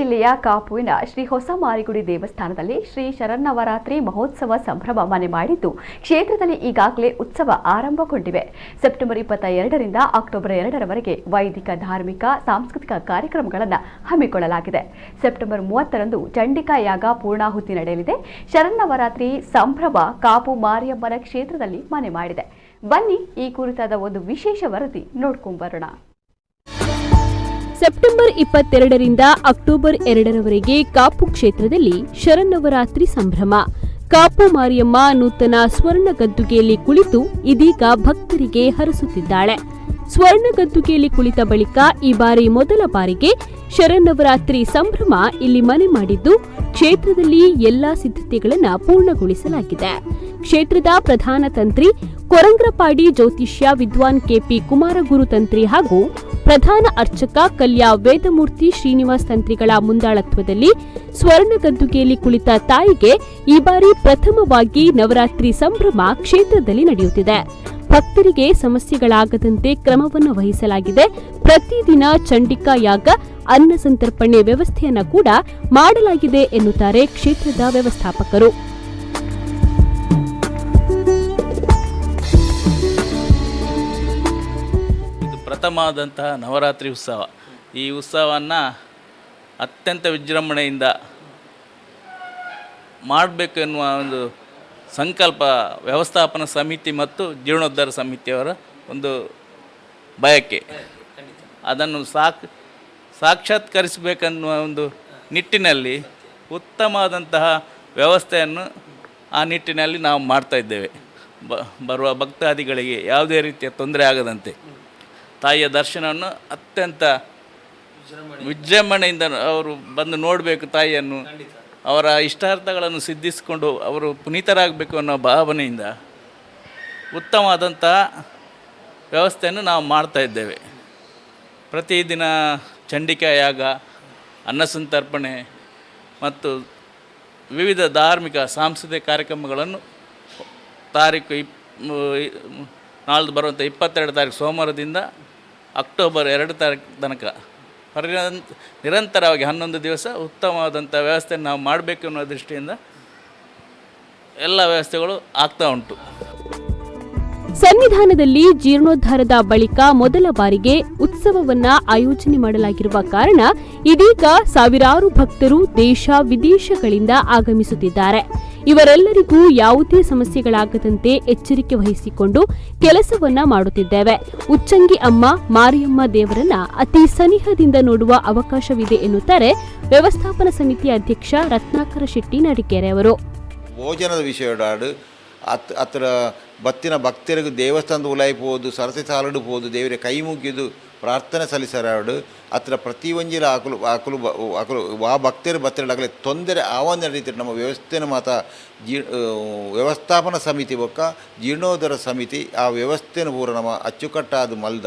ಜಿಲ್ಲೆಯ ಕಾಪುವಿನ ಶ್ರೀ ಹೊಸಮಾರಿಗುಡಿ ದೇವಸ್ಥಾನದಲ್ಲಿ ಶ್ರೀ ಶರನ್ನವರಾತ್ರಿ ಮಹೋತ್ಸವ ಸಂಭ್ರಮ ಮನೆ ಮಾಡಿದ್ದು ಕ್ಷೇತ್ರದಲ್ಲಿ ಈಗಾಗಲೇ ಉತ್ಸವ ಆರಂಭಗೊಂಡಿವೆ. ಸೆಪ್ಟೆಂಬರ್ 22ರಿಂದ ಅಕ್ಟೋಬರ್ 2ರವರೆಗೆ ವೈದಿಕ, ಧಾರ್ಮಿಕ, ಸಾಂಸ್ಕೃತಿಕ ಕಾರ್ಯಕ್ರಮಗಳನ್ನು ಹಮ್ಮಿಕೊಳ್ಳಲಾಗಿದೆ. ಸೆಪ್ಟೆಂಬರ್ 30ರಂದು ಚಂಡಿಕಾ ಯಾಗ ಪೂರ್ಣಾಹುತಿ ನಡೆಯಲಿದೆ. ಶರನ್ನವರಾತ್ರಿ ಸಂಭ್ರಮ ಕಾಪು ಮಾರಿಯಮ್ಮನ ಕ್ಷೇತ್ರದಲ್ಲಿ ಮನೆ ಮಾಡಿದೆ. ಬನ್ನಿ ಈ ಕುರಿತಾದ ಒಂದು ವಿಶೇಷ ವರದಿ ನೋಡ್ಕೊಂಡ್ಬರೋಣ. ಸೆಪ್ಟೆಂಬರ್ 22ರಿಂದ ಅಕ್ಟೋಬರ್ 2ರವರೆಗೆ ಕಾಪು ಕ್ಷೇತ್ರದಲ್ಲಿ ಶರನ್ನವರಾತ್ರಿ ಸಂಭ್ರಮ. ಕಾಪು ಮಾರಿಯಮ್ಮ ನೂತನ ಸ್ವರ್ಣ ಗದ್ದುಗೆಯಲ್ಲಿ ಕುಳಿತು ಇದೀಗ ಭಕ್ತರಿಗೆ ಹರಸುತ್ತಿದ್ದಾಳೆ. ಸ್ವರ್ಣ ಗದ್ದುಗೆಯಲ್ಲಿ ಕುಳಿತ ಬಳಿಕ ಈ ಬಾರಿ ಮೊದಲ ಬಾರಿಗೆ ಶರನ್ನವರಾತ್ರಿ ಸಂಭ್ರಮ ಇಲ್ಲಿ ಮನೆ ಮಾಡಿದ್ದು ಕ್ಷೇತ್ರದಲ್ಲಿ ಎಲ್ಲಾ ಸಿದ್ಧತೆಗಳನ್ನು ಪೂರ್ಣಗೊಳಿಸಲಾಗಿದೆ. ಕ್ಷೇತ್ರದ ಪ್ರಧಾನ ತಂತ್ರಿ ಕೊರಂಗ್ರಪಾಡಿ ಜ್ಯೋತಿಷ್ಯ ವಿದ್ವಾನ್ ಕೆಪಿ ಕುಮಾರಗುರು ತಂತ್ರಿ ಹಾಗೂ ಪ್ರಧಾನ ಅರ್ಚಕ ಕಲ್ಯಾ ವೇದಮೂರ್ತಿ ಶ್ರೀನಿವಾಸ್ ತಂತ್ರಿಗಳ ಮುಂದಾಳತ್ವದಲ್ಲಿ ಸ್ವರ್ಣ ಗದ್ದುಗೆಯಲ್ಲಿ ಕುಳಿತ ತಾಯಿಗೆ ಈ ಬಾರಿ ಪ್ರಥಮವಾಗಿ ನವರಾತ್ರಿ ಸಂಭ್ರಮ ಕ್ಷೇತ್ರದಲ್ಲಿ ನಡೆಯುತ್ತಿದೆ. ಭಕ್ತರಿಗೆ ಸಮಸ್ಯೆಗಳಾಗದಂತೆ ಕ್ರಮವನ್ನು ವಹಿಸಲಾಗಿದೆ. ಪ್ರತಿದಿನ ಚಂಡಿಕಾ ಯಾಗ, ಅನ್ನ ಸಂತರ್ಪಣೆ ವ್ಯವಸ್ಥೆಯನ್ನು ಕೂಡ ಮಾಡಲಾಗಿದೆ ಎನ್ನುತ್ತಾರೆ ಕ್ಷೇತ್ರದ ವ್ಯವಸ್ಥಾಪಕರು. ಪ್ರಥಮವಾದಂತಹ ನವರಾತ್ರಿ ಉತ್ಸವ. ಈ ಉತ್ಸವವನ್ನು ಅತ್ಯಂತ ವಿಜೃಂಭಣೆಯಿಂದ ಮಾಡಬೇಕು ಎನ್ನುವ ಒಂದು ಸಂಕಲ್ಪ ವ್ಯವಸ್ಥಾಪನಾ ಸಮಿತಿ ಮತ್ತು ಜೀರ್ಣೋದ್ಧಾರ ಸಮಿತಿಯವರ ಒಂದು ಬಯಕೆ. ಅದನ್ನು ಸಾಕ್ಷಾತ್ಕರಿಸಬೇಕನ್ನುವ ಒಂದು ನಿಟ್ಟಿನಲ್ಲಿ ಉತ್ತಮವಾದಂತಹ ವ್ಯವಸ್ಥೆಯನ್ನು ಆ ನಿಟ್ಟಿನಲ್ಲಿ ನಾವು ಮಾಡ್ತಾಯಿದ್ದೇವೆ. ಬರುವ ಭಕ್ತಾದಿಗಳಿಗೆ ಯಾವುದೇ ರೀತಿಯ ತೊಂದರೆ ಆಗದಂತೆ ತಾಯಿಯ ದರ್ಶನವನ್ನು ಅತ್ಯಂತ ವಿಜೃಂಭಣೆಯಿಂದ ಅವರು ಬಂದು ನೋಡಬೇಕು. ತಾಯಿಯನ್ನು ಅವರ ಇಷ್ಟಾರ್ಥಗಳನ್ನು ಸಿದ್ಧಿಸಿಕೊಂಡು ಅವರು ಪುನೀತರಾಗಬೇಕು ಅನ್ನೋ ಭಾವನೆಯಿಂದ ಉತ್ತಮವಾದಂತಹ ವ್ಯವಸ್ಥೆಯನ್ನು ನಾವು ಮಾಡ್ತಾ ಇದ್ದೇವೆ. ಪ್ರತಿದಿನ ಚಂಡಿಕಾ ಯಾಗ, ಅನ್ನಸಂತರ್ಪಣೆ ಮತ್ತು ವಿವಿಧ ಧಾರ್ಮಿಕ ಸಾಂಸ್ಕೃತಿಕ ಕಾರ್ಯಕ್ರಮಗಳನ್ನು ನಾಳ್ದು ಬರುವಂಥ 22 ತಾರೀಕು ಸೋಮವಾರದಿಂದ ಅಕ್ಟೋಬರ್ 2 ತಾರೀಕು ತನಕ ನಿರಂತರವಾಗಿ 11 ದಿವಸ ಉತ್ತಮವಾದಂಥ ವ್ಯವಸ್ಥೆಯನ್ನು ನಾವು ಮಾಡಬೇಕು ಅನ್ನೋ ದೃಷ್ಟಿಯಿಂದ ಎಲ್ಲ ವ್ಯವಸ್ಥೆಗಳು ಆಗ್ತಾ ಉಂಟು. ಸನ್ನಿಧಾನದಲ್ಲಿ ಜೀರ್ಣೋದ್ಧಾರದ ಬಳಿಕ ಮೊದಲ ಬಾರಿಗೆ ಉತ್ಸವವನ್ನ ಆಯೋಜನೆ ಮಾಡಲಾಗಿರುವ ಕಾರಣ ಇದೀಗ ಸಾವಿರಾರು ಭಕ್ತರು ದೇಶ ವಿದೇಶಗಳಿಂದ ಆಗಮಿಸುತ್ತಿದ್ದಾರೆ. ಇವರೆಲ್ಲರಿಗೂ ಯಾವುದೇ ಸಮಸ್ಯೆಗಳಾಗದಂತೆ ಎಚ್ಚರಿಕೆ ವಹಿಸಿಕೊಂಡು ಕೆಲಸವನ್ನ ಮಾಡುತ್ತಿದ್ದೇವೆ. ಉಚ್ಚಂಗಿ ಅಮ್ಮ ಮಾರಿಯಮ್ಮ ದೇವರನ್ನ ಅತಿ ಸನಿಹದಿಂದ ನೋಡುವ ಅವಕಾಶವಿದೆ ಎನ್ನುತ್ತಾರೆ ವ್ಯವಸ್ಥಾಪನಾ ಸಮಿತಿ ಅಧ್ಯಕ್ಷ ರತ್ನಾಕರ ಶೆಟ್ಟಿ ನಡಿಕೇರೆ ಅವರು. ಭೋಜನದ ವಿಷಯಡಾಡು ಅತ್ರ ಬತ್ತಿನ ಭಕ್ತರಿಗೆ ದೇವಸ್ಥಾನದ ಉಲಾಯಿಪೋದು, ಸರಸ್ವತಿ ಸಾಲಡು ಪೋದು, ದೇವರ ಕೈ ಮುಗಿದು ಪ್ರಾರ್ಥನೆ ಸಲ್ಲಿಸರಾಡು ಅತ್ರ ಪ್ರತಿ ಒಂಜಿಲ ಆಕಲು ಆ ಭಕ್ತರು ಬತ್ತರಾಗಲೇ ತೊಂದರೆ ಆವಂದ ರೀತಿ ನಮ್ಮ ವ್ಯವಸ್ಥೆನ ಮಾತಾ ವ್ಯವಸ್ಥಾಪನಾ ಸಮಿತಿ ಬೊಕ್ಕ ಜೀರ್ಣೋದ್ಧಾರ ಸಮಿತಿ ಆ ವ್ಯವಸ್ಥೆನ ಪೂರ ನಮ್ಮ ಅಚ್ಚುಕಟ್ಟಾದ ಮಲ್ದ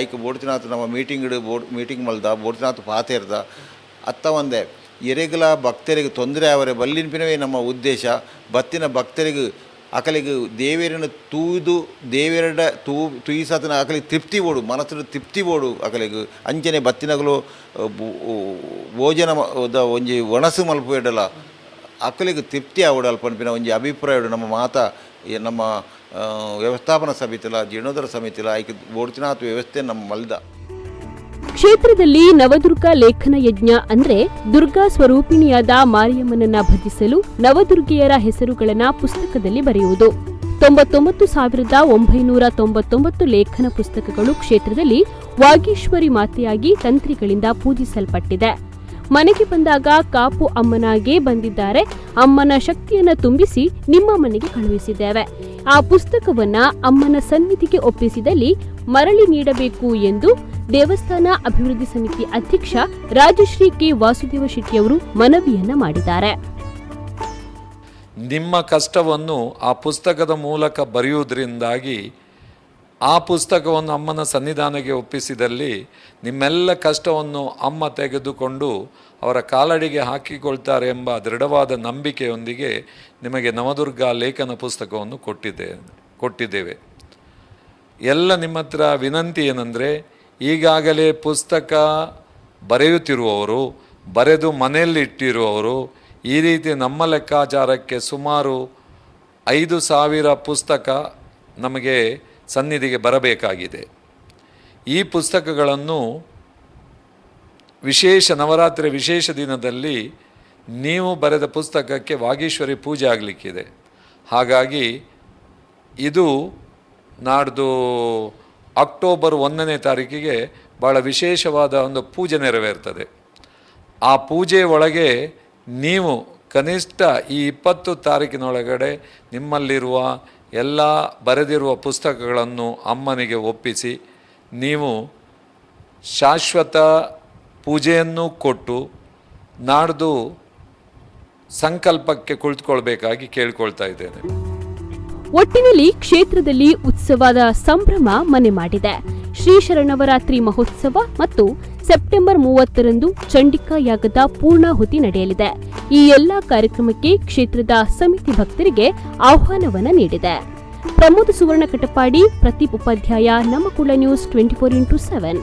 ಐಕ್ ಬೋಡ್ತಿನಾಥ ನಮ್ಮ ಮೀಟಿಂಗ್ ಮಲ್ದ ಬೋಡ್ತಿನಾಥ ಪಾತೇರ್ದ ಅತ್ತ ಒಂದೇ ಎರೆಗಲ ಭಕ್ತರಿಗೆ ತೊಂದರೆ ಅವರೇ ಬಲ್ಲಿನಪಿನವೇ ನಮ್ಮ ಉದ್ದೇಶ. ಬತ್ತಿನ ಭಕ್ತರಿಗೆ ಅಕಲಿಗೆ ದೇವರನ್ನು ತೂದು ದೇವರ ತೂಯಿಸಾತನ ಅಕಲಿಗೆ ತೃಪ್ತಿ ಓಡು, ಮನಸ್ಸಿನ ತೃಪ್ತಿ ಓಡು. ಅಕಲಿಗೆ ಅಂಚನೆ ಬತ್ತಿನಗಲು ಭೋಜನ ಒಂಜಿ ಒಣಸು ಮಲ್ಪೇಡಲ್ಲ ಅಕಲಿಗೆ ತೃಪ್ತಿ ಆವಡು ಅಲ್ಪನ್ಪಿನ ಒಂಜಿ ಅಭಿಪ್ರಾಯ ನಮ್ಮ ಮಾತಾ ನಮ್ಮ ವ್ಯವಸ್ಥಾಪನಾ ಸಮಿತಿಲ ಜೀರ್ಣೋದ್ಧಾರ ಸಮಿತಿಲ ಐಕೆ ಬೋಡ್ತಿನಾಥ ವ್ಯವಸ್ಥೆ ನಮ್ಮ ಮಲ್ದ. ಕ್ಷೇತ್ರದಲ್ಲಿ ನವದುರ್ಗಾ ಲೇಖನ ಯಜ್ಞ ಅಂದ್ರೆ ದುರ್ಗಾ ಸ್ವರೂಪಿಣಿಯಾದ ಮಾರಿಯಮ್ಮನನ್ನ ಭಜಿಸಲು ನವದುರ್ಗೆಯರ ಹೆಸರುಗಳನ್ನ ಪುಸ್ತಕದಲ್ಲಿ ಬರೆಯುವುದು. 99,999 ಲೇಖನ ಪುಸ್ತಕಗಳು ಕ್ಷೇತ್ರದಲ್ಲಿ ವಾಗೀಶ್ವರಿ ಮಾತೆಯಾಗಿ ತಂತ್ರಿಗಳಿಂದ ಪೂಜಿಸಲ್ಪಟ್ಟಿದೆ. ಮನೆಗೆ ಬಂದಾಗ ಕಾಪು ಅಮ್ಮನಾಗೇ ಬಂದಿದ್ದಾರೆ, ಅಮ್ಮನ ಶಕ್ತಿಯನ್ನ ತುಂಬಿಸಿ ನಿಮ್ಮ ಮನೆಗೆ ಕಳುಹಿಸಿದ್ದೇವೆ. ಆ ಪುಸ್ತಕವನ್ನ ಅಮ್ಮನ ಸನ್ನಿಧಿಗೆ ಒಪ್ಪಿಸಿದಲ್ಲಿ ಮರಳಿ ನೀಡಬೇಕು ಎಂದು ದೇವಸ್ಥಾನ ಅಭಿವೃದ್ಧಿ ಸಮಿತಿ ಅಧ್ಯಕ್ಷ ರಾಜಶ್ರೀ ಕೆ ವಾಸುದೇವ ಶೆಟ್ಟಿಯವರು ಮನವಿಯನ್ನ ಮಾಡಿದ್ದಾರೆ. ನಿಮ್ಮ ಕಷ್ಟವನ್ನು ಆ ಪುಸ್ತಕದ ಮೂಲಕ ಬರೆಯುವುದರಿಂದಾಗಿ ಆ ಪುಸ್ತಕವನ್ನು ಅಮ್ಮನ ಸನ್ನಿಧಾನಕ್ಕೆ ಒಪ್ಪಿಸಿದಲ್ಲಿ ನಿಮ್ಮೆಲ್ಲ ಕಷ್ಟವನ್ನು ಅಮ್ಮ ತೆಗೆದುಕೊಂಡು ಅವರ ಕಾಲಡಿಗೆ ಹಾಕಿಕೊಳ್ತಾರೆ ಎಂಬ ದೃಢವಾದ ನಂಬಿಕೆಯೊಂದಿಗೆ ನಿಮಗೆ ನವದುರ್ಗಾ ಲೇಖನ ಪುಸ್ತಕವನ್ನು ಕೊಟ್ಟಿದ್ದೇವೆ. ಎಲ್ಲ ನಿಮ್ಮ ಹತ್ರ ವಿನಂತಿ ಏನಂದರೆ, ಈಗಾಗಲೇ ಪುಸ್ತಕ ಬರೆಯುತ್ತಿರುವವರು ಬರೆದು ಮನೆಯಲ್ಲಿ ಇಟ್ಟಿರುವವರು ಈ ರೀತಿ ನಮ್ಮ ಲೆಕ್ಕಾಚಾರಕ್ಕೆ ಸುಮಾರು 5,000 ಪುಸ್ತಕ ನಮಗೆ ಸನ್ನಿಧಿಗೆ ಬರಬೇಕಾಗಿದೆ. ಈ ಪುಸ್ತಕಗಳನ್ನು ನವರಾತ್ರಿ ವಿಶೇಷ ದಿನದಲ್ಲಿ ನೀವು ಬರೆದ ಪುಸ್ತಕಕ್ಕೆ ವಾಗೀಶ್ವರಿ ಪೂಜೆ ಆಗಲಿಕ್ಕಿದೆ. ಹಾಗಾಗಿ ಇದು ನಾಡ್ದು ಅಕ್ಟೋಬರ್ 1ನೇ ತಾರೀಕಿಗೆ ಭಾಳ ವಿಶೇಷವಾದ ಒಂದು ಪೂಜೆ ನೆರವೇರ್ತದೆ. ಆ ಪೂಜೆ ಒಳಗೆ ನೀವು ಕನಿಷ್ಠ ಈ 20 ತಾರೀಕಿನೊಳಗಡೆ ನಿಮ್ಮಲ್ಲಿರುವ ಎಲ್ಲ ಬರೆದಿರುವ ಪುಸ್ತಕಗಳನ್ನು ಅಮ್ಮನಿಗೆ ಒಪ್ಪಿಸಿ ನೀವು ಶಾಶ್ವತ ಪೂಜೆಯನ್ನು ಕೊಟ್ಟು ನಾಡ್ದು ಸಂಕಲ್ಪಕ್ಕೆ ಕುಳಿತುಕೊಳ್ಬೇಕಾಗಿ ಕೇಳ್ಕೊಳ್ತಾ ಇದ್ದೇನೆ. ಒಟ್ಟಿನಲ್ಲಿ ಕ್ಷೇತ್ರದಲ್ಲಿ ಉತ್ಸವದ ಸಂಭ್ರಮ ಮನೆ ಮಾಡಿದೆ. ಶ್ರೀ ಶರನ್ನವರಾತ್ರಿ ಮಹೋತ್ಸವ ಮತ್ತು ಸೆಪ್ಟೆಂಬರ್ 30ರಂದು ಚಂಡಿಕಾ ಯಾಗದ ಪೂರ್ಣಾಹುತಿ ನಡೆಯಲಿದೆ. ಈ ಎಲ್ಲಾ ಕಾರ್ಯಕ್ರಮಕ್ಕೆ ಕ್ಷೇತ್ರದ ಸಮಿತಿ ಭಕ್ತರಿಗೆ ಆಹ್ವಾನವನ್ನ ನೀಡಿದೆ. ಪ್ರಮೋದ್ ಸುವರ್ಣ ಕಟಪಾಡಿ, ಪ್ರದೀಪ್ ಉಪಾಧ್ಯಾಯ, ನಮ್ಮ ಕುಳ ನ್ಯೂಸ್ 24x7.